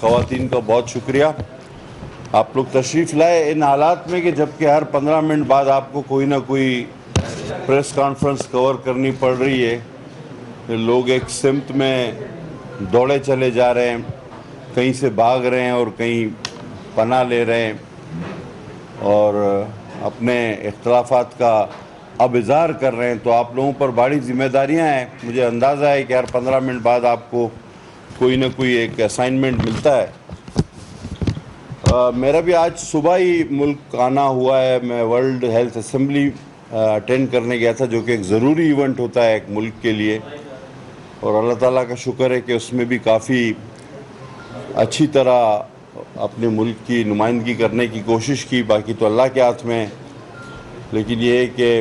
خواتین کا بہت شکریہ. آپ لوگ تشریف لائے ان حالات میں کہ جبکہ ہر 15 منٹ بعد آپ کو کوئی نہ کوئی پریس کانفرنس کور کرنی پڑ رہی ہے. لوگ ایک سمت میں دوڑے چلے جا رہے ہیں, کہیں سے بھاگ رہے ہیں اور کہیں پناہ لے رہے ہیں اور اپنے اختلافات کا اب اظہار کر رہے ہیں. تو آپ لوگوں پر بڑی ذمہ داریاں ہیں. مجھے اندازہ ہے کہ ہر 15 منٹ بعد آپ کو کوئی نہ کوئی ایک اسائنمنٹ ملتا ہے. میرا بھی آج صبح ہی ملک آنا ہوا ہے. میں ورلڈ ہیلتھ اسمبلی اٹینڈ کرنے گیا تھا, جو کہ ایک ضروری ایونٹ ہوتا ہے ایک ملک کے لیے, اور اللہ تعالیٰ کا شکر ہے کہ اس میں بھی کافی اچھی طرح اپنے ملک کی نمائندگی کرنے کی کوشش کی. باقی تو اللہ کے ہاتھ میں, لیکن یہ ہے کہ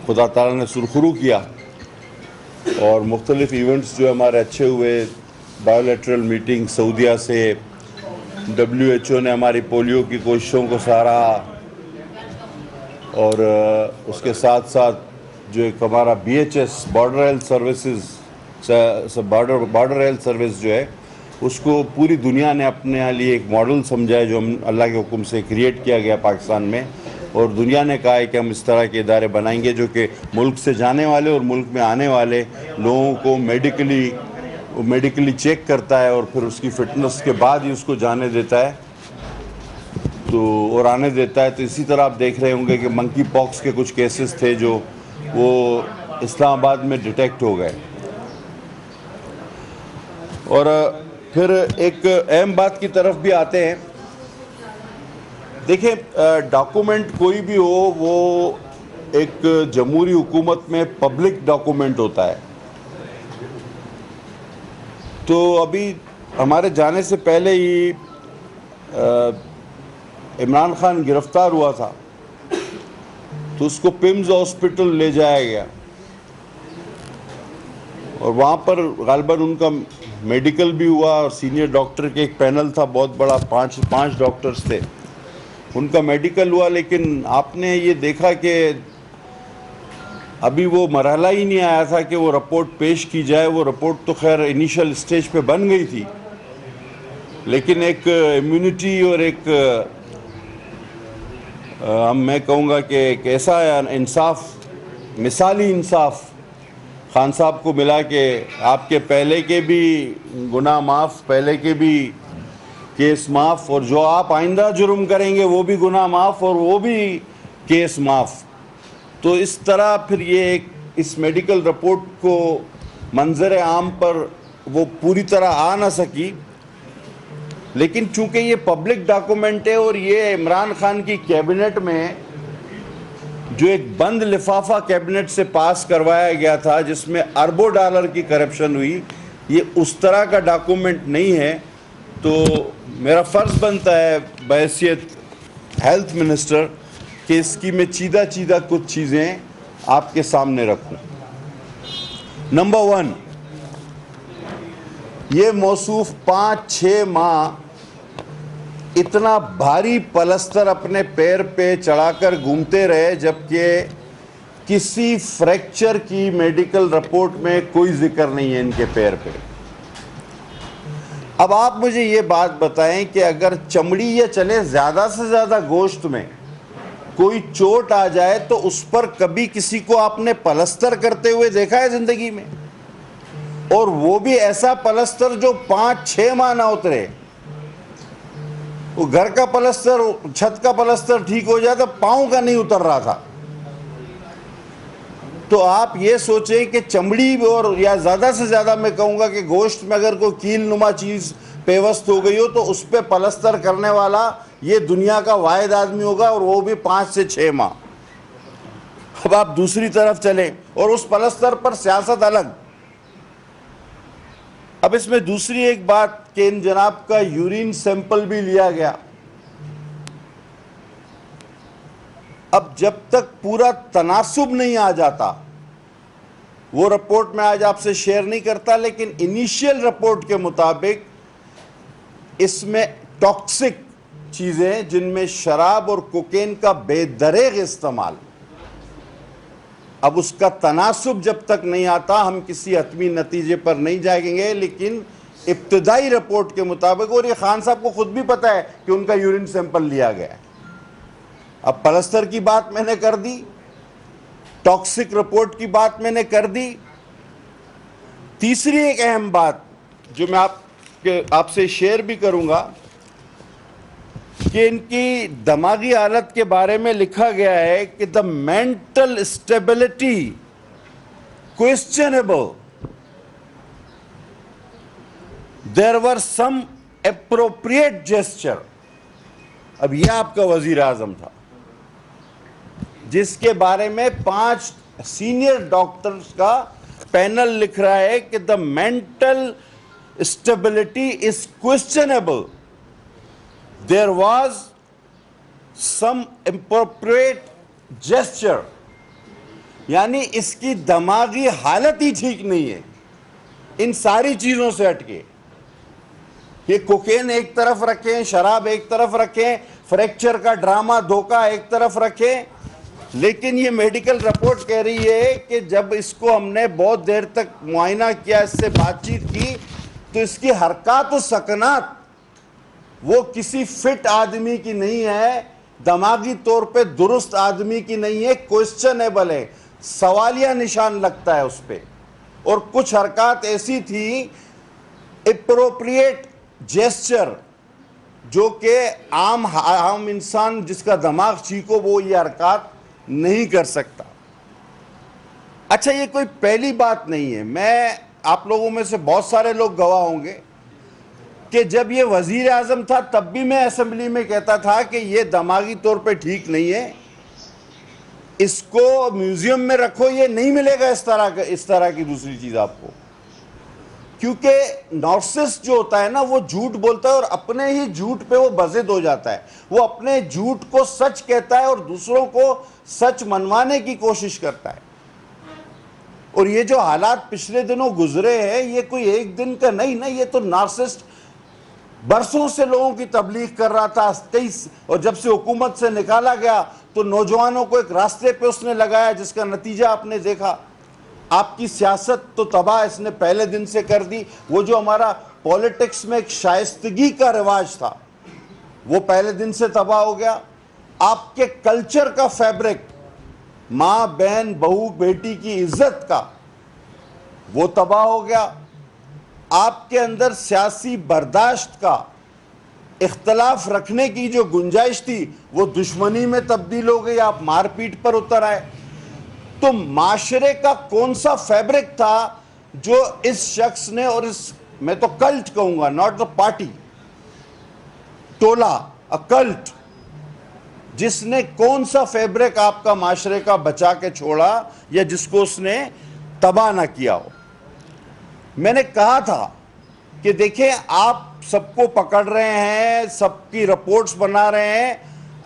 خدا تعالیٰ نے سرخرو کیا اور مختلف ایونٹس جو ہمارے اچھے ہوئے. بایولیٹرل میٹنگ سعودیہ سے, WHO نے ہماری پولیو کی کوششوں کو سراہا, اور اس کے ساتھ ساتھ جو ایک ہمارا BHS بارڈر ہیلتھ سروس جو ہے, اس کو پوری دنیا نے اپنے لیے ایک ماڈل سمجھا ہے, جو ہم اللہ کے حکم سے کریٹ کیا گیا پاکستان میں, اور دنیا نے کہا ہے کہ ہم اس طرح کے ادارے بنائیں گے جو کہ ملک سے جانے والے اور ملک میں آنے والے لوگوں کو میڈیکلی چیک کرتا ہے اور پھر اس کی فٹنس کے بعد ہی اس کو جانے دیتا ہے اور آنے دیتا ہے. تو اسی طرح آپ دیکھ رہے ہوں گے کہ منکی پاکس کے کچھ کیسز تھے جو وہ اسلام آباد میں ڈیٹیکٹ ہو گئے. اور پھر ایک اہم بات کی طرف بھی آتے ہیں. دیکھیں, ڈاکومنٹ کوئی بھی ہو وہ ایک جمہوری حکومت میں پبلک ڈاکومنٹ ہوتا ہے. تو ابھی ہمارے جانے سے پہلے ہی عمران خان گرفتار ہوا تھا, تو اس کو پمز ہاسپٹل لے جایا گیا, اور وہاں پر غالباً ان کا میڈیکل بھی ہوا, اور سینئر ڈاکٹر کے ایک پینل تھا بہت بڑا, پانچ ڈاکٹرز تھے, ان کا میڈیکل ہوا. لیکن آپ نے یہ دیکھا کہ ابھی وہ مرحلہ ہی نہیں آیا تھا کہ وہ رپورٹ پیش کی جائے. وہ رپورٹ تو خیر انیشل سٹیج پہ بن گئی تھی, لیکن ایک امیونٹی اور ایک میں کہوں گا کہ ایک ایسا انصاف, مثالی انصاف خان صاحب کو ملا کہ آپ کے پہلے کے بھی گناہ معاف, پہلے کے بھی کیس معاف, اور جو آپ آئندہ جرم کریں گے وہ بھی گناہ معاف اور وہ بھی کیس معاف. تو اس طرح پھر یہ اس میڈیکل رپورٹ کو منظر عام پر وہ پوری طرح آ نہ سکی, لیکن چونکہ یہ پبلک ڈاکومنٹ ہے اور یہ عمران خان کی کیبنٹ میں جو ایک بند لفافہ کیبنٹ سے پاس کروایا گیا تھا جس میں اربوں ڈالر کی کرپشن ہوئی, یہ اس طرح کا ڈاکومنٹ نہیں ہے. تو میرا فرض بنتا ہے بحیثیت ہیلتھ منسٹر کہ اس کی میں چیدہ کچھ چیزیں آپ کے سامنے رکھوں. نمبر 1, یہ موصوف 5-6 ماہ اتنا بھاری پلستر اپنے پیر پہ چڑھا کر گھومتے رہے, جبکہ کسی فریکچر کی میڈیکل رپورٹ میں کوئی ذکر نہیں ہے ان کے پیر پہ. اب آپ مجھے یہ بات بتائیں کہ اگر چمڑی یا چلے زیادہ سے زیادہ گوشت میں کوئی چوٹ آ جائے تو اس پر کبھی کسی کو آپ نے پلستر کرتے ہوئے دیکھا ہے زندگی میں؟ اور وہ بھی ایسا پلستر جو 5-6 ماہ نہ اترے. وہ گھر کا پلستر, چھت کا پلستر ٹھیک ہو جائے تو پاؤں کا نہیں اتر رہا تھا. تو آپ یہ سوچیں کہ چمڑی اور یا زیادہ سے زیادہ میں کہوں گا کہ گوشت میں اگر کوئی کیل نما چیز پیوست ہو گئی ہو تو اس پہ پلستر کرنے والا یہ دنیا کا واحد آدمی ہوگا, اور وہ بھی 5 سے 6 ماہ. اب آپ دوسری طرف چلیں, اور اس پلستر پر سیاست الگ. اب اس میں دوسری ایک بات کہ ان جناب کا یورین سیمپل بھی لیا گیا. اب جب تک پورا تناسب نہیں آ جاتا, وہ رپورٹ میں آج آپ سے شیئر نہیں کرتا, لیکن انیشیل رپورٹ کے مطابق اس میں ٹاکسک چیزیں جن میں شراب اور کوکین کا بے دریغ استعمال. اب اس کا تناسب جب تک نہیں آتا ہم کسی حتمی نتیجے پر نہیں جائیں گے, لیکن ابتدائی رپورٹ کے مطابق، اور یہ خان صاحب کو خود بھی پتا ہے کہ ان کا یورین سیمپل لیا گیا ہے۔ اب پلستر کی بات میں نے کر دی، ٹاکسک رپورٹ کی بات میں نے کر دی۔ تیسری ایک اہم بات جو میں آپ سے شیئر بھی کروں گا کہ ان کی دماغی حالت کے بارے میں لکھا گیا ہے کہ the mental stability questionable, there were some appropriate gesture۔ اب یہ آپ کا وزیر اعظم تھا جس کے بارے میں 5 سینئر ڈاکٹرز کا پینل لکھ رہا ہے کہ the mental stability is questionable, there was some appropriate gesture۔ یعنی اس کی دماغی حالت ہی ٹھیک نہیں ہے ان ساری چیزوں سے ہٹ کے۔ یہ کوکین ایک طرف رکھیں، شراب ایک طرف رکھیں، فریکچر کا ڈرامہ دھوکہ ایک طرف رکھیں، لیکن یہ میڈیکل رپورٹ کہہ رہی ہے کہ جب اس کو ہم نے بہت دیر تک معائنہ کیا، اس سے بات چیت کی، تو اس کی حرکات و سکنات وہ کسی فٹ آدمی کی نہیں ہے، دماغی طور پہ درست آدمی کی نہیں ہے، کوئسچنیبل ہے، سوالیہ نشان لگتا ہے اس پہ۔ اور کچھ حرکات ایسی تھی اپروپریٹ جیسچر جو کہ عام انسان جس کا دماغ ٹھیک ہو وہ یہ حرکات نہیں کر سکتا۔ اچھا، یہ کوئی پہلی بات نہیں ہے، آپ لوگوں میں سے بہت سارے لوگ گواہ ہوں گے کہ جب یہ وزیر اعظم تھا تب بھی میں اسمبلی میں کہتا تھا کہ یہ دماغی طور پہ ٹھیک نہیں ہے، اس کو میوزیم میں رکھو، یہ نہیں ملے گا اس طرح کی دوسری چیز آپ کو۔ کیونکہ نارسسٹ جو ہوتا ہے نا وہ جھوٹ بولتا ہے اور اپنے ہی جھوٹ پہ وہ بزد ہو جاتا ہے، وہ اپنے جھوٹ کو سچ کہتا ہے اور دوسروں کو سچ منوانے کی کوشش کرتا ہے۔ اور یہ جو حالات پچھلے دنوں گزرے ہیں یہ کوئی ایک دن کا نہیں نا، یہ تو نارسسٹ برسوں سے لوگوں کی تبلیغ کر رہا تھا، اور جب سے حکومت سے نکالا گیا تو نوجوانوں کو ایک راستے پہ اس نے لگایا جس کا نتیجہ آپ نے دیکھا۔ آپ کی سیاست تو تباہ اس نے پہلے دن سے کر دی۔ وہ جو ہمارا پولیٹکس میں ایک شائستگی کا رواج تھا وہ پہلے دن سے تباہ ہو گیا۔ آپ کے کلچر کا فیبرک، ماں بہن بہو بیٹی کی عزت کا، وہ تباہ ہو گیا۔ آپ کے اندر سیاسی برداشت کا، اختلاف رکھنے کی جو گنجائش تھی وہ دشمنی میں تبدیل ہو گئی، آپ مار پیٹ پر اتر آئے۔ تو معاشرے کا کون سا فیبرک تھا جو اس شخص نے، اور میں تو کلٹ کہوں گا، ناٹ دا پارٹی، ٹولہ، کلٹ، جس نے کون سا فیبرک آپ کا معاشرے کا بچا کے چھوڑا یا جس کو اس نے تباہ نہ کیا ہو۔ میں نے کہا تھا کہ دیکھیں آپ سب کو پکڑ رہے ہیں، سب کی رپورٹس بنا رہے ہیں،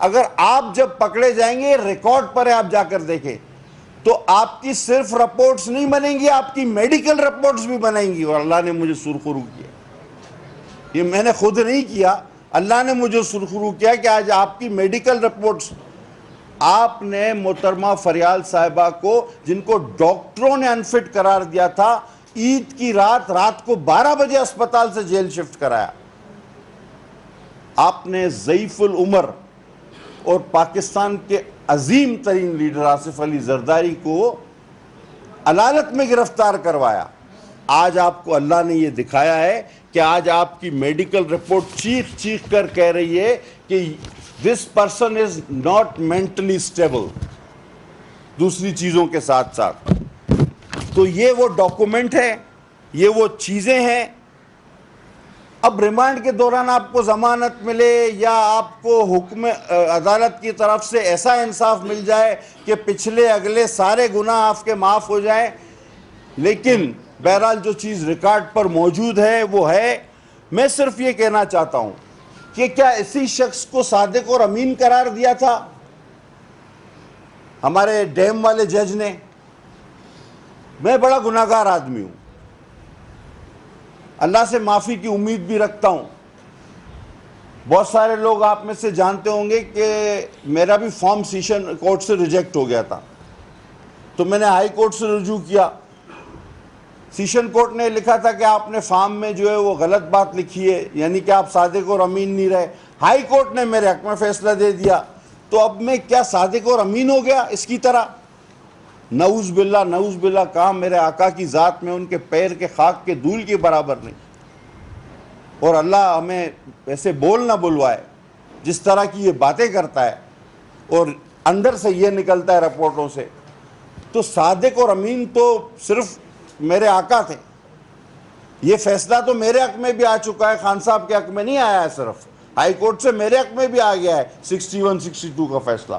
اگر آپ جب پکڑے جائیں گے، ریکارڈ پر ہے، آپ جا کر دیکھیں، تو آپ کی صرف رپورٹس نہیں بنیں گی، آپ کی میڈیکل رپورٹس بھی بنیں گی۔ اور اللہ نے مجھے سرخرو کیا، یہ میں نے خود نہیں کیا، اللہ نے مجھے سرخرو کیا کہ آج آپ کی میڈیکل رپورٹس، آپ نے محترمہ فریال صاحبہ کو، جن کو ڈاکٹروں نے انفٹ قرار دیا تھا، عید کی رات کو 12 بجے اسپتال سے جیل شفٹ کرایا۔ آپ نے ضعیف العمر اور پاکستان کے عظیم ترین لیڈر آصف علی زرداری کو عدالت میں گرفتار کروایا۔ آج آپ کو اللہ نے یہ دکھایا ہے کہ آج آپ کی میڈیکل رپورٹ چیخ چیخ کر کہہ رہی ہے کہ this person is not mentally stable، دوسری چیزوں کے ساتھ ساتھ۔ تو یہ وہ ڈاکومنٹ ہے، یہ وہ چیزیں ہیں۔ اب ریمانڈ کے دوران آپ کو ضمانت ملے یا آپ کو حکم عدالت کی طرف سے ایسا انصاف مل جائے کہ پچھلے اگلے سارے گناہ آپ کے معاف ہو جائیں، لیکن بہرحال جو چیز ریکارڈ پر موجود ہے وہ ہے۔ میں صرف یہ کہنا چاہتا ہوں کہ کیا اسی شخص کو صادق اور امین قرار دیا تھا ہمارے ڈیم والے جج نے؟ میں بڑا گناہگار آدمی ہوں، اللہ سے معافی کی امید بھی رکھتا ہوں۔ بہت سارے لوگ آپ میں سے جانتے ہوں گے کہ میرا بھی فارم سیشن کورٹ سے ریجیکٹ ہو گیا تھا، تو میں نے ہائی کورٹ سے رجوع کیا، سیشن کورٹ نے لکھا تھا کہ آپ نے فارم میں جو ہے وہ غلط بات لکھی ہے، یعنی کہ آپ صادق اور امین نہیں رہے. ہائی کورٹ نے میرے حق میں فیصلہ دے دیا. تو اب میں کیا صادق اور امین ہو گیا اس کی طرح؟ نعوذ باللہ نعوذ باللہ. کہا میرے آقا کی ذات میں ان کے پیر کے خاک کے دھول کے برابر نہیں. اور اللہ ہمیں ایسے بول نہ بلوائے جس طرح کی یہ باتیں کرتا ہے اور اندر سے یہ نکلتا ہے رپورٹوں سے. تو صادق اور امین تو صرف میرے آقا تھے. یہ فیصلہ تو میرے حق میں بھی آ چکا ہے، خان صاحب کے حق میں نہیں آیا ہے، صرف ہائی کورٹ سے میرے حق میں بھی آ گیا ہے 61 62 کا فیصلہ.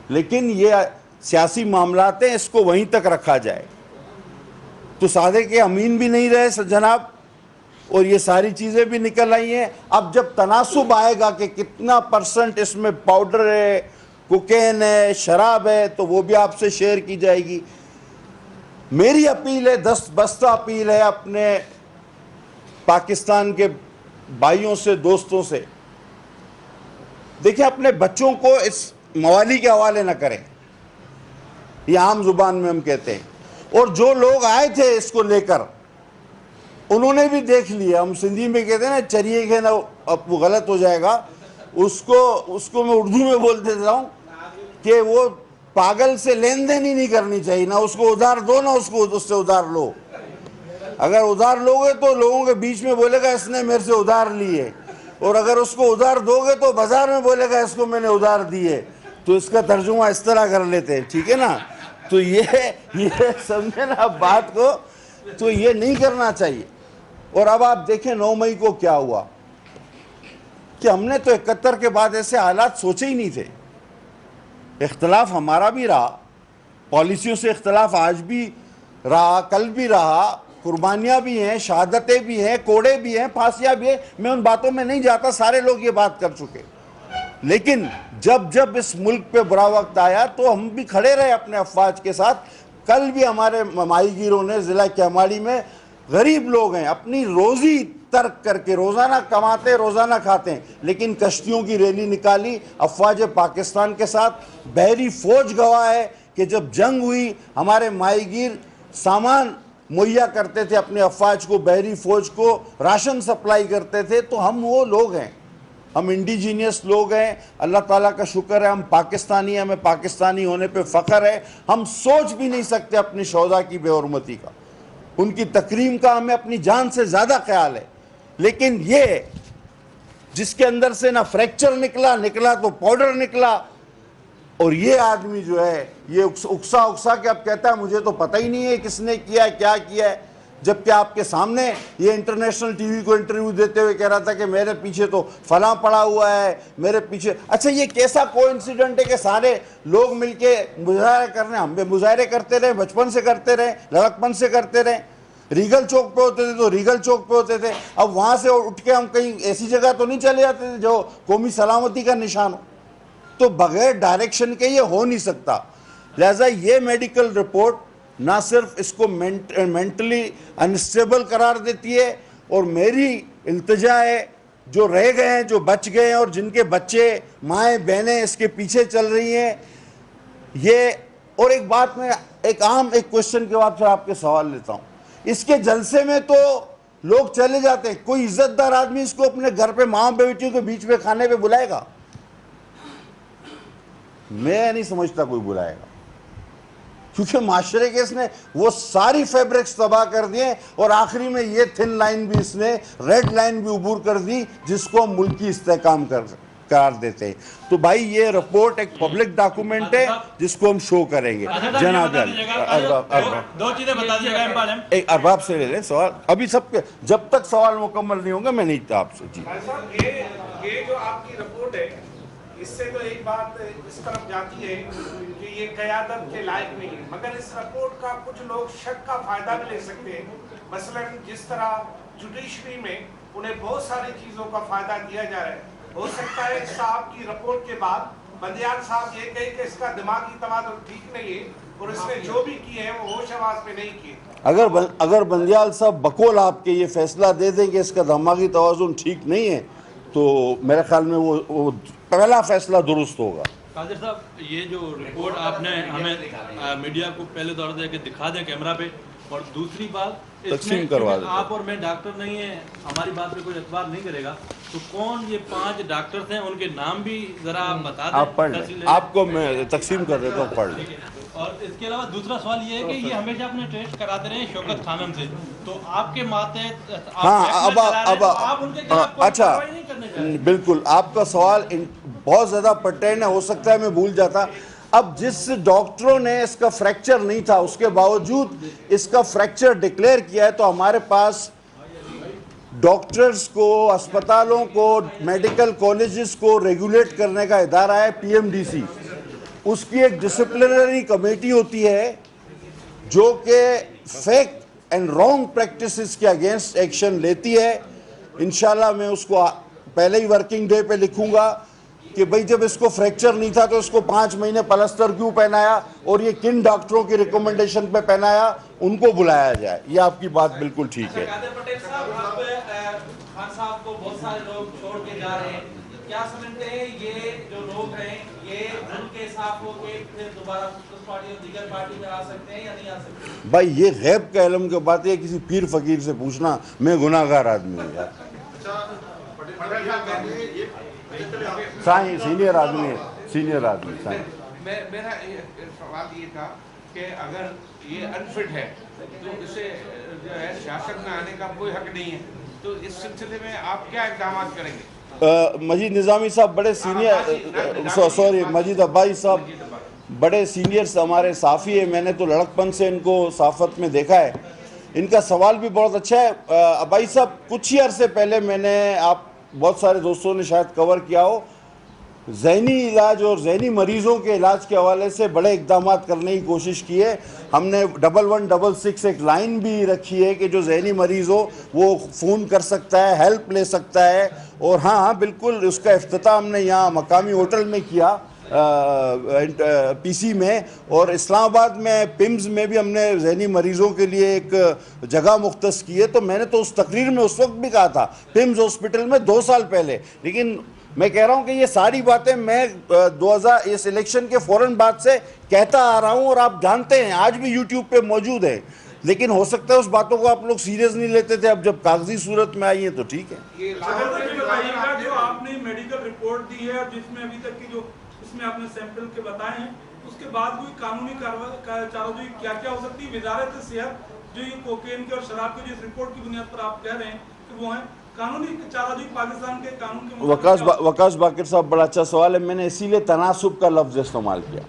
لیکن یہ سیاسی معاملات ہیں، اس کو وہیں تک رکھا جائے. تو صادق کے امین بھی نہیں رہے جناب، اور یہ ساری چیزیں بھی نکل آئی ہیں. اب جب تناسب آئے گا کہ کتنا پرسنٹ اس میں پاؤڈر ہے، کوکین ہے، شراب ہے، تو وہ بھی آپ سے شیئر کی جائے گی. میری اپیل ہے، دست بستہ اپیل ہے اپنے پاکستان کے بھائیوں سے، دوستوں سے، دیکھیں اپنے بچوں کو اس موالی کے حوالے نہ کریں. یہ عام زبان میں ہم کہتے ہیں. اور جو لوگ آئے تھے اس کو لے کر، انہوں نے بھی دیکھ لیا. ہم سندھی میں کہتے ہیں نا چریے کے نہ، اب وہ غلط ہو جائے گا، اس کو میں اردو میں بول دیتا ہوں کہ وہ پاگل سے لین دین ہی نہیں کرنی چاہیے. نہ اس کو ادھار دو، نہ اس کو اس سے ادھار لو. اگر ادھار لو گے تو لوگوں کے بیچ میں بولے گا اس نے میرے سے ادھار لی ہے، اور اگر اس کو ادھار دو گے تو بازار میں بولے گا اس کو میں نے ادھار دی ہے. تو اس کا ترجمہ اس طرح کر لیتے ہیں، ٹھیک ہے نا. تو یہ سمجھے نا بات کو، تو یہ نہیں کرنا چاہیے. اور اب آپ دیکھیں 9 مئی کو کیا ہوا، کہ ہم نے تو 71 کے بعد ایسے حالات سوچے ہی نہیں تھے. اختلاف ہمارا بھی رہا، پالیسیوں سے اختلاف آج بھی رہا، کل بھی رہا، قربانیاں بھی ہیں، شہادتیں بھی ہیں، کوڑے بھی ہیں، پھانسیاں بھی ہیں. میں ان باتوں میں نہیں جاتا، سارے لوگ یہ بات کر چکے. لیکن جب اس ملک پہ برا وقت آیا تو ہم بھی کھڑے رہے اپنے افواج کے ساتھ. کل بھی ہمارے ماہی گیروں نے ضلع کیماڑی میں، غریب لوگ ہیں، اپنی روزی ترک کر کے روزانہ کماتے روزانہ کھاتے ہیں، لیکن کشتیوں کی ریلی نکالی افواج پاکستان کے ساتھ. بحری فوج گواہ ہے کہ جب جنگ ہوئی ہمارے ماہی گیر سامان مہیا کرتے تھے اپنے افواج کو، بحری فوج کو راشن سپلائی کرتے تھے. تو ہم وہ لوگ ہیں، ہم انڈیجینئس لوگ ہیں. اللہ تعالیٰ کا شکر ہے ہم پاکستانی ہیں، ہمیں پاکستانی ہونے پہ فخر ہے. ہم سوچ بھی نہیں سکتے اپنی شہداء کی بے حرمتی کا، ان کی تکریم کا ہمیں اپنی جان سے زیادہ خیال ہے. لیکن یہ جس کے اندر سے نہ فریکچر نکلا تو پاؤڈر نکلا. اور یہ آدمی جو ہے یہ اکسا کے اب کہتا ہے مجھے تو پتہ ہی نہیں ہے کس نے کیا ہے، کیا کیا ہے. جبکہ آپ کے سامنے یہ انٹرنیشنل ٹی وی کو انٹرویو دیتے ہوئے کہہ رہا تھا کہ میرے پیچھے تو فلاں پڑا ہوا ہے، میرے پیچھے. اچھا یہ کیسا کوئنسیڈنٹ ہے کہ سارے لوگ مل کے مظاہرے کر رہے ہیں؟ ہم بھی مظاہرے کرتے رہے، بچپن سے کرتے رہے، لڑکپن سے کرتے رہے. ریگل چوک پہ ہوتے تھے تو ریگل چوک پہ ہوتے تھے. اب وہاں سے اٹھ کے ہم کہیں ایسی جگہ تو نہیں چلے جاتے تھے جو قومی سلامتی کا نشان ہو. تو بغیر ڈائریکشن کے یہ ہو نہیں سکتا. لہذا یہ میڈیکل رپورٹ نہ صرف اس کو مینٹلی انسٹیبل قرار دیتی ہے، اور میری التجا ہے جو رہ گئے ہیں، جو بچ گئے ہیں اور جن کے بچے مائیں بہنیں اس کے پیچھے چل رہی ہیں یہ. اور ایک بات میں ایک کوشچن کے بعد پھر آپ کے سوال لیتا ہوں. اس کے جلسے میں تو لوگ چلے جاتے ہیں، کوئی عزت دار آدمی اس کو اپنے گھر پہ ماں بیٹیوں کے بیچ میں کھانے پہ بلائے گا؟ میں نہیں سمجھتا کوئی بلائے گا، کیونکہ معاشرے کے اس نے وہ ساری فیبرکس تباہ کر دیے، اور آخری میں یہ تھن لائن بھی اس نے، ریڈ لائن بھی عبور کر دی جس کو ہم ملکی استحکام قرار دیتے ہیں. تو بھائی یہ رپورٹ ایک پبلک ڈاکومنٹ ہے جس کو ہم شو کریں گے. جناب دو چیزیں بتا دیجیے گا. ایک ارباب سے لے لیں سوال. ابھی سب کے جب تک سوال مکمل نہیں ہوگا میں نہیں تھا آپ سے. جی یہ جو آپ کی رپورٹ ہے اس سے تو ایک بات اس طرف جاتی ہے کہ یہ قیادت کے لائق نہیں ہے، مگر اس رپورٹ کا کچھ لوگ شک کا فائدہ بھی لے سکتے ہیں. مثلا جس طرح جوڈیشری میں انہیں بہت ساری چیزوں کا فائدہ دیا جا رہا ہے، ہو سکتا ہے صاحب کی رپورٹ کے بعد بندیال صاحب یہ کہے کہ اس کا دماغی توازن ٹھیک نہیں ہے اور اس نے جو بھی کیے ہیں وہ ہوش حواس میں نہیں کیے. اگر بندیال صاحب بقول آپ کے یہ فیصلہ دے دیں کہ اس کا دماغی توازن ٹھیک نہیں ہے تو میرے خیال میں وہ پہلا فیصلہ درست ہوگا. قادر صاحب یہ جو رپورٹ آپ نے ہمیں میڈیا کو پہلے طور دے کے دکھا دیں کیمرہ پہ، اور دوسری بات تقسیم کروا دیتے. آپ اور میں ڈاکٹر نہیں ہیں, ہماری بات پہ کوئی اعتبار نہیں کرے گا, تو کون یہ 5 ڈاکٹرز ہیں, ان کے نام بھی ذرا آپ بتا دیں. آپ پڑھ لیں, آپ کو میں تقسیم کر دیتا ہوں, پڑھ لیں. اور اس کے علاوہ دوسرا سوال یہ ہے کہ یہ ہمیشہ اپنے ٹیسٹ کراتے رہے ہیں شوکت خانم سے, تو آپ کے ماتحت ہاں آپ ان کے خلاف کوئی اچھا کارروائی نہیں کرنے چاہتے. بالکل, آپ کا سوال بہت زیادہ پرٹین ہے, ہو سکتا ہے میں بھول جاتا. اب جس ڈاکٹروں نے اس کا فریکچر نہیں تھا اس کے باوجود اس کا فریکچر ڈکلیئر کیا ہے, تو ہمارے پاس ڈاکٹرز کو, اسپتالوں کو, میڈیکل کالجز کو ریگولیٹ کرنے کا ادارہ ہے PMDC. اس کی ایک ڈسپلنری کمیٹی ہوتی ہے جو کہ فیک اینڈ رانگ پریکٹسز کے اگینسٹ ایکشن لیتی ہے. انشاءاللہ میں اس کو پہلے ہی ورکنگ ڈے پہ لکھوں گا کہ بھئی جب اس کو فریکچر نہیں تھا تو اس کو 5 مہینے پلسٹر کیوں پہنایا, اور یہ کن ڈاکٹروں کی ریکومنڈیشن پہ پہنایا, ان کو بلایا جائے. یہ آپ کی بات بالکل ٹھیک ہے. پٹیل صاحب, آپ خان صاحب کو بہت سارے لوگ چھوڑ کے جا رہے ہیں, کیا سمجھتے ہیں یہ جو لوگ ہیں یہ ان کے حساب ہو کے پھر دوبارہ پیپلز پارٹی اور دیگر پارٹی میں آ سکتے ہیں یا نہیں آ سکتے؟ بھائی یہ غیب کا علم کی بات ہے, کسی پیر فقیر سے پوچھنا, میں گناہ گار آدمی ہوں یار. سائیں سینئر آدمی ہے, سینئر آدمی سائیں. میرا سوال یہ تھا کہ اگر یہ انفٹ ہے تو اسے جو ہے سیاست میں آنے کا کوئی حق نہیں ہے, تو اس سلسلے میں آپ کیا اقدامات کریں گے؟ مجید نظامی صاحب بڑے سینئر, سوری مجید عباسی صاحب بڑے سینئرز ہمارے صحافی ہیں, میں نے تو لڑکپن سے ان کو صحافت میں دیکھا ہے. ان کا سوال بھی بہت اچھا ہے. عباسی صاحب, کچھ ہی عرصے پہلے میں نے, آپ بہت سارے دوستوں نے شاید کور کیا ہو, ذہنی علاج اور ذہنی مریضوں کے علاج کے حوالے سے بڑے اقدامات کرنے کی کوشش کی ہے. ہم نے 1166 ایک لائن بھی رکھی ہے کہ جو ذہنی مریض ہو وہ فون کر سکتا ہے, ہیلپ لے سکتا ہے. اور ہاں بالکل, اس کا افتتاح ہم نے یہاں مقامی ہوٹل میں کیا PC میں, اور اسلام آباد میں پمز میں بھی ہم نے ذہنی مریضوں کے لیے ایک جگہ مختص کی ہے. تو میں نے تو اس تقریر میں اس وقت بھی کہا تھا پمز ہاسپٹل میں 2 سال پہلے, لیکن میں کہہ رہا ہوں کہ یہ ساری باتیں میں 2000 اس الیکشن کے فوراً بعد سے کہتا آ رہا ہوں, اور آپ جانتے ہیں آج بھی یوٹیوب پہ موجود ہیں. لیکن ہو سکتا ہے اس باتوں کو آپ لوگ سیریس نہیں لیتے تھے, اب جب کاغذی صورت میں آئی ہیں تو ٹھیک ہے. جو آپ نے میڈیکل رپورٹ دی ہے اور جس میں ابھی تک کی جو اس میں آپ نے سیمپل کے بتائے ہیں, اس کے بعد کوئی قانونی چارہ کیا کیا ہو سکتی ہے؟ وزارت صحت جو یہ کوکین کے اور شراب کے جس رپورٹ کی بنیاد پر آپ کہہ رہے ہیں کہ وہ ہیں, قانونی چارہ پاکستان کے قانون کے وقاص باقر صاحب بڑا اچھا سوال ہے. میں نے اسی لیے تناسب کا لفظ استعمال کیا.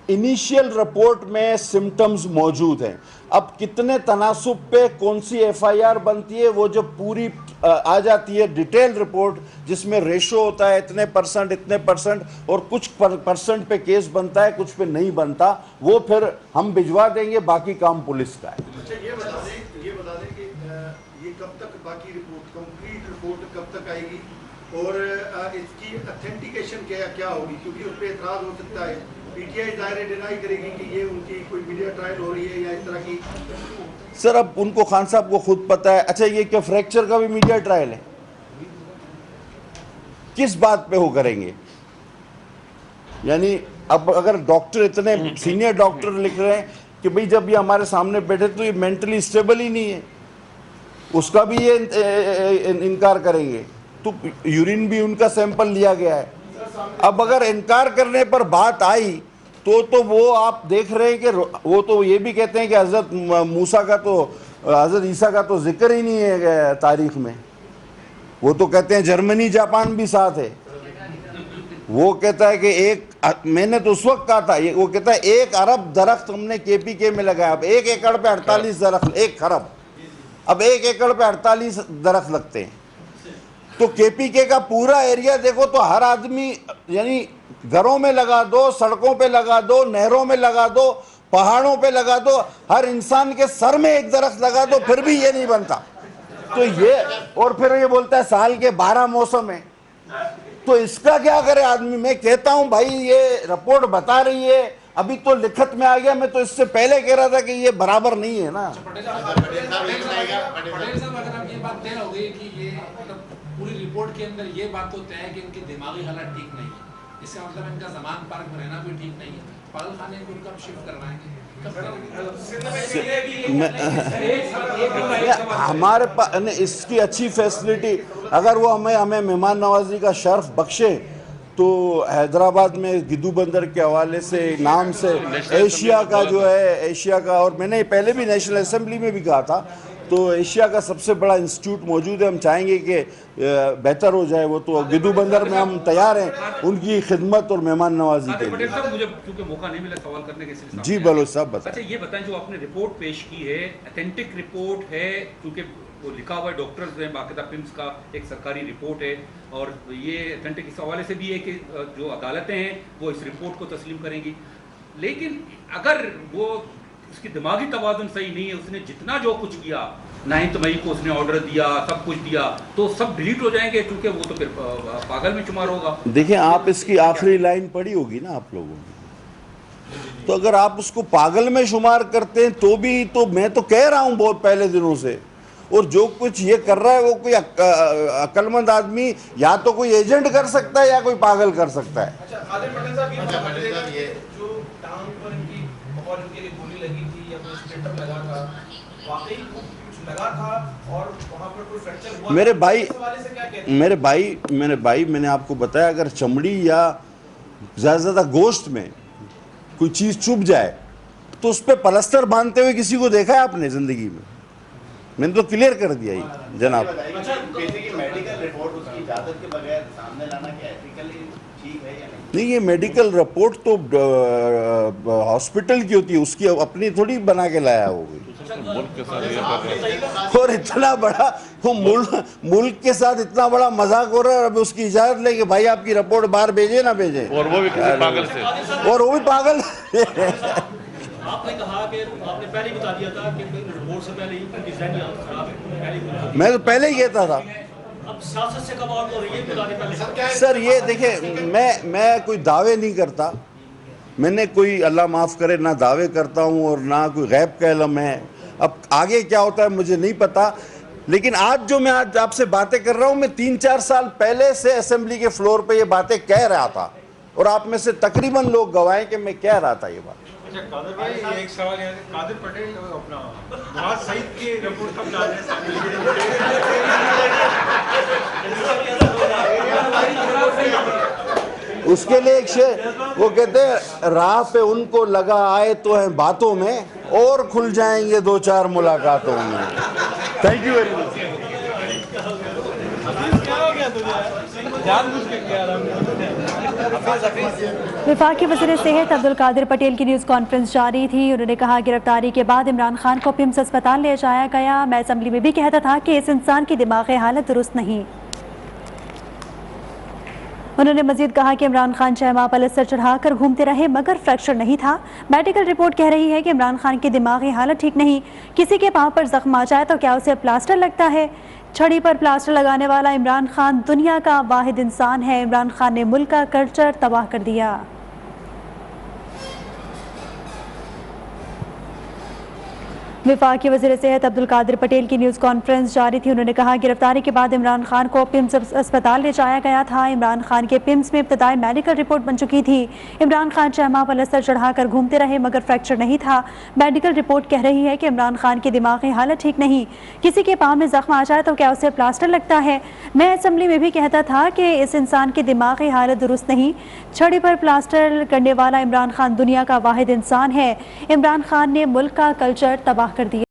انیشیل رپورٹ میں سمٹمز موجود ہیں, اب کتنے تناسب پہ کون سی FIR بنتی ہے وہ جب پوری آ جاتی ہے ڈیٹیل رپورٹ جس میں ریشو ہوتا ہے اتنے پرسنٹ اور کچھ پرسنٹ پہ کیس بنتا ہے, کچھ پہ نہیں بنتا, وہ پھر ہم بھجوا دیں گے, باقی کام پولیس کا ہے. یہ بتا دیں کہ یہ کب تک باقی رپورٹ, کمپلیٹ رپورٹ کب تک آئے گی, اور اس کی اتھینٹیکیشن کیا ہوگی, کیونکہ اس پہ اعتراض ہو سکتا ہے. PTI ظاہر ڈینائی کرے گی کہ یہ ان کی کوئی میڈیا ٹرائل ہو رہی ہے یا اس طرح کی. سر اب ان کو خان صاحب کو خود پتہ ہے. اچھا یہ کہ فریکچر کا بھی میڈیا ٹرائل ہے, کس بات پہ وہ کریں گے؟ یعنی اب اگر ڈاکٹر اتنے سینئر ڈاکٹر لکھ رہے ہیں کہ بھئی جب یہ ہمارے سامنے بیٹھے تو یہ مینٹلی اسٹیبل ہی نہیں ہے, اس کا بھی یہ انکار کریں گے. تو یورین بھی ان کا سیمپل لیا گیا ہے. اب اگر انکار کرنے پر بات آئی تو وہ آپ دیکھ رہے ہیں کہ وہ تو یہ بھی کہتے ہیں کہ حضرت موسیٰ کا تو, حضرت عیسیٰ کا تو ذکر ہی نہیں ہے تاریخ میں. وہ تو کہتے ہیں جرمنی جاپان بھی ساتھ ہے. وہ کہتا ہے کہ میں نے تو اس وقت کہا تھا, وہ کہتا ہے 1 ارب درخت ہم نے KPK میں لگایا, اب 1 ایکڑ پہ 48 درخت, 1 خرب, اب 1 ایکڑ پہ 48 درخت لگتے ہیں. تو KPK کا پورا ایریا دیکھو تو ہر آدمی, یعنی گھروں میں لگا دو, سڑکوں پہ لگا دو, نہروں میں لگا دو, پہاڑوں پہ لگا دو, ہر انسان کے سر میں 1 درخت لگا دو, پھر بھی یہ نہیں بنتا. تو یہ, اور پھر یہ بولتا ہے سال کے 12 موسم ہیں, تو اس کا کیا کرے آدمی؟ میں کہتا ہوں بھائی یہ رپورٹ بتا رہی ہے, ابھی تو لکھت میں آ گیا, میں تو اس سے پہلے کہہ رہا تھا کہ یہ برابر نہیں ہے نا. پٹیل صاحب اگر آپ یہ بات طے ہو گئی کہ یہ پوری رپورٹ کے اندر یہ بات تو طے ہے کہ ان کی دماغی حالت ٹھیک نہیں ہے, اس کا مطلب ان کا زمان پارک میں رہنا بھی ٹھیک نہیں ہے, پاگل خانے کو کب شفٹ کروائیں گے؟ ہمارے پاس اس کی اچھی فیسلٹی، اگر وہ ہمیں مہمان نوازی کا شرف بخشے تو حیدرآباد میں گدو بندر کے حوالے سے نام سے ایشیا کا جو ہے، ایشیا کا، اور میں نے پہلے بھی نیشنل اسمبلی میں بھی کہا تھا، تو ایشیا کا سب سے بڑا انسٹیٹیوٹ موجود ہے. ہم چاہیں گے کہ بہتر ہو جائے وہ، تو گدو بندر میں ہم تیار ہیں ان کی خدمت اور مہمان نوازی کے لیے. مجھے کیونکہ موقع نہیں ملا سوال کرنے کے سلسلے میں. جی بلوچ صاحب بتائیں. اچھا یہ بتائیں، جو آپ نے رپورٹ پیش کی ہے اتھینٹک رپورٹ ہے، کیونکہ وہ لکھا ہوا ہے ڈاکٹرز ہیں، باقاعدہ پمس کا ایک سرکاری رپورٹ ہے، اور یہ اتھینٹک اس حوالے سے بھی ہے کہ جو عدالتیں ہیں وہ اس رپورٹ کو تسلیم کریں گی. لیکن اگر وہ اس کی دماغی توازن صحیح نہیں ہے، اس نے جتنا جو کچھ کیا 9 مئی کو اس نے آرڈر دیا، سب کچھ دیا، تو سب ڈیلیٹ ہو جائیں گے، کیونکہ وہ تو پھر پاگل میں شمار ہوگا. دیکھیں آپ اس کی آخری لائن پڑھی ہوگی نا آپ لوگوں نے، تو اگر آپ اس کو پاگل میں شمار کرتے ہیں تو بھی، تو میں تو کہہ رہا ہوں بہت پہلے دنوں سے، اور جو کچھ یہ کر رہا ہے وہ کوئی عقل مند آدمی یا تو کوئی ایجنٹ کر سکتا ہے یا کوئی پاگل کر سکتا ہے. اچھا قادر پٹیل صاحب، یہ جو ٹانگ پر ان کی بقول ان کے گولی لگی تھی یا کوئی اسپلنٹر لگا تھا، واقعی کچھ لگا تھا اور وہاں پر کوئی فریکچر ہوا؟ میرے بھائی میں نے آپ کو بتایا، اگر چمڑی یا زیادہ گوشت میں کوئی چیز چپ جائے تو اس پہ پلسٹر باندھتے ہوئے کسی کو دیکھا ہے آپ نے زندگی میں؟ میں نے تو کلیئر کر دیا ہی جناب. میڈیکل رپورٹ اس کی اجازت کے بغیر سامنے لانا کیا ایتھیکلی ٹھیک ہے یا نہیں؟ یہ میڈیکل رپورٹ تو ہاسپٹل کی ہوتی ہے، اس کی اپنی تھوڑی بنا کے لایا ہوگی. اور اتنا بڑا وہ ملک کے ساتھ اتنا بڑا مذاق ہو رہا ہے، اب اس کی اجازت لے کہ بھائی آپ کی رپورٹ باہر بھیجے نہ بھیجیں، اور وہ بھی کسی پاگل سے، اور وہ بھی پاگل. آپ نے کہا کہ آپ نے پہلے ہی بتا دیا تھا کہ رپورٹ سے پہلے ہی ان کی ذہنی حالت خراب ہے. میں تو پہلے ہی کہتا تھا. اب سیاست سے کب آؤٹ ہو رہی ہے بتا دیں پہلے. سر یہ دیکھیں، میں کوئی دعوے نہیں کرتا، میں نے کوئی اللہ معاف کرے نہ دعوے کرتا ہوں اور نہ کوئی غیب کا علم ہے. اب آگے کیا ہوتا ہے مجھے نہیں پتا، لیکن آج آپ سے باتیں کر رہا ہوں، میں 3-4 سال پہلے سے اسمبلی کے فلور پہ یہ باتیں کہہ رہا تھا، اور آپ میں سے تقریباً لوگ گواہیں کہ میں کہہ رہا تھا یہ بات. قادر بھائی ایک سوال ہے، قادر پٹیل اپنا نواز سعید کی رپورٹ کب جا رہے ہیں؟ اس کے لیے ایک شعر وہ کہتے ہیں، راہ پہ ان کو لگا آئے تو ہیں باتوں میں، اور کھل جائیں گے 2-4 ملاقاتوں میں. Thank you very much. وفاقی وزیر صحت عبدالقادر پٹیل کی نیوز کانفرنس جاری تھی. انہوں نے کہا گرفتاری کے بعد عمران خان کو پمس اسپتال لے جایا گیا. میں اسمبلی میں بھی کہتا تھا کہ اس انسان کی دماغی حالت درست نہیں. انہوں نے مزید کہا کہ عمران خان 6 ماہ پلسٹر چڑھا کر گھومتے رہے مگر فریکچر نہیں تھا. میڈیکل رپورٹ کہہ رہی ہے کہ عمران خان کی دماغی حالت ٹھیک نہیں. کسی کے پاؤں پر زخم آ جائے تو کیا اسے پلاسٹر لگتا ہے؟ چھڑی پر پلاسٹر لگانے والا عمران خان دنیا کا واحد انسان ہے. عمران خان نے ملک کا کلچر تباہ کر دیا. وفاقی وزیر صحت عبدالقادر پٹیل کی نیوز کانفرنس جاری تھی. انہوں نے کہا گرفتاری کے بعد عمران خان کو پمس اسپتال لے جایا گیا تھا. عمران خان کے پمس میں ابتدائی میڈیکل رپورٹ بن چکی تھی. عمران خان 6 ماہ پلستر چڑھا کر گھومتے رہے مگر فریکچر نہیں تھا. میڈیکل رپورٹ کہہ رہی ہے کہ عمران خان کی دماغی حالت ٹھیک نہیں. کسی کے پاؤں میں زخم آ جائے تو کیا اسے پلاسٹر لگتا ہے؟ میں اسمبلی میں بھی کہتا تھا کہ اس انسان کی دماغی حالت درست نہیں. چھڑی پر پلاسٹر کرنے والا عمران خان دنیا کا واحد انسان ہے. عمران خان نے ملک کا کلچر تباہ کر دیا.